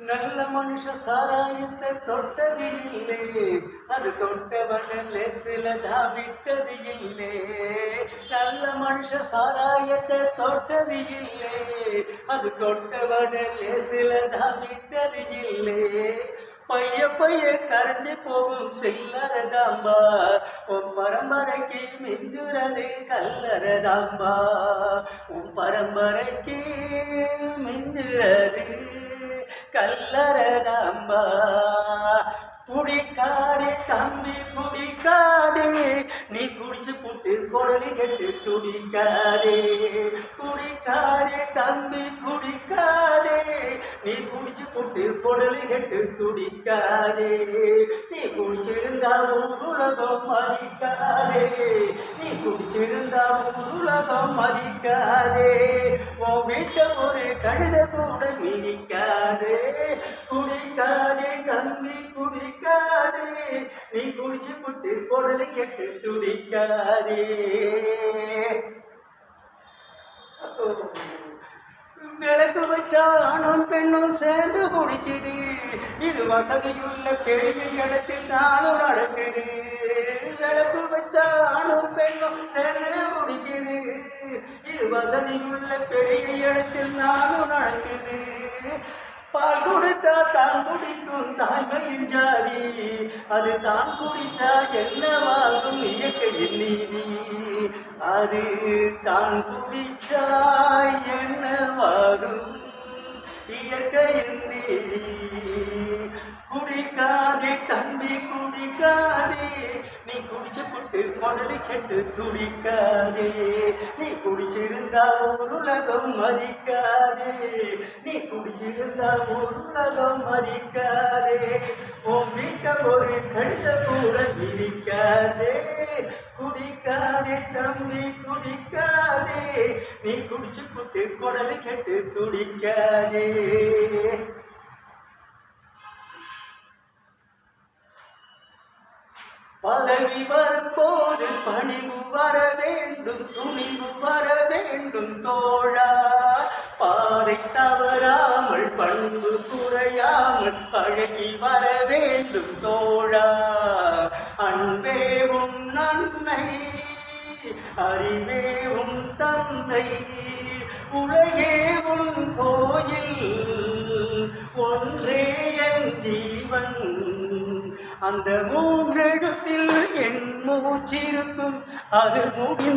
நல்ல மனுஷ சாராயத்தை தொட்டது இல்லை, அது தொட்டவன லேசில தான் விட்டது இல்லை. நல்ல மனுஷ சாராயத்தை தொட்டது இல்லை, அது தொட்டவன லேசில தான் விட்டது இல்லை. பைய பைய கரைஞ்சு போகும் சில்லறதாம்பா, உன் பரம்பரைக்கு மிஞ்சுறது கல்லறதாம்பா. உன் பரம்பரைக்கு மிஞ்சுறது கல்லறதாம்பா. குடிக்காதே தம்பி குடிக்காதே, நீ குடிச்சு புட்டு கொடலி கெட்டு துடிக்காதே. குடிக்காதே தம்பி குடிக்காதே, நீ குடிச்சு புட்டு கொடலி கெட்டு துடிக்காதே. நீ குடிச்சிருந்தா உலகம் மதிக்காதே, நீ குடிச்சிருந்தா உலகம் மதிக்காதே. உன் வீட்டை ஒரு கழுத கூட மிதிக்காதே. குடிக்காதே தம்பி குடிக்காதே, நீ குடிச்சு புட்டு கொடலை கெட்டு துடிக்காதே. விளக்கு வச்சா ஆணும் பெண்ணும் சேர்ந்து குடிக்குது, இது வசதியுள்ள பெரிய இடத்தில் நானும் நடக்குது. விளக்கு வச்சா ஆணும் பெண்ணும் சேர்ந்து குடிக்குது, இது வசதியுள்ள பெரிய இடத்தில் நானும் நடக்குது. பால் கொடுத்தா தான் குடிக்கும் தாய்மையின் ஜாதி, அது தான் குடிச்சா என்னவாகும் இயற்கையின் நீதி. அது தான் குடிச்சா என்னவாகும் இயற்கையின் நீதி. குடிக்காதே தம்பி குடிக்காதே, நீ குடிச்சு புட்டு கொடலி கெட்டு துடிக்காதே. நீ குடிச்சிருந்தா ஒரு உலகம் மதிக்காதே, நீ குடிச்சிருந்தா ஒரு உலகம் மதிக்காதே. உன் வீட்டை ஒரு கழுத கூட விதிக்காதே. குடிக்காதே தம்பி குடிக்காதே, நீ குடிச்சு புட்டு கொடலி கெட்டு துடிக்காதே. பதவி வரும்போது பணிவு வர வேண்டும், துணிவு வர வேண்டும் தோழா. பாதை தவறாமல் பண்பு குறையாமல் பழகி வர வேண்டும் தோழா. அன்பே உன் அன்னை, அறிவே உன் தந்தை, உலகே உன் கோயில், ஒன்றே என் ஜீவன். அந்த மூன்றெடுத்தில் என் மூச்சிருக்கும், அது முடிந்த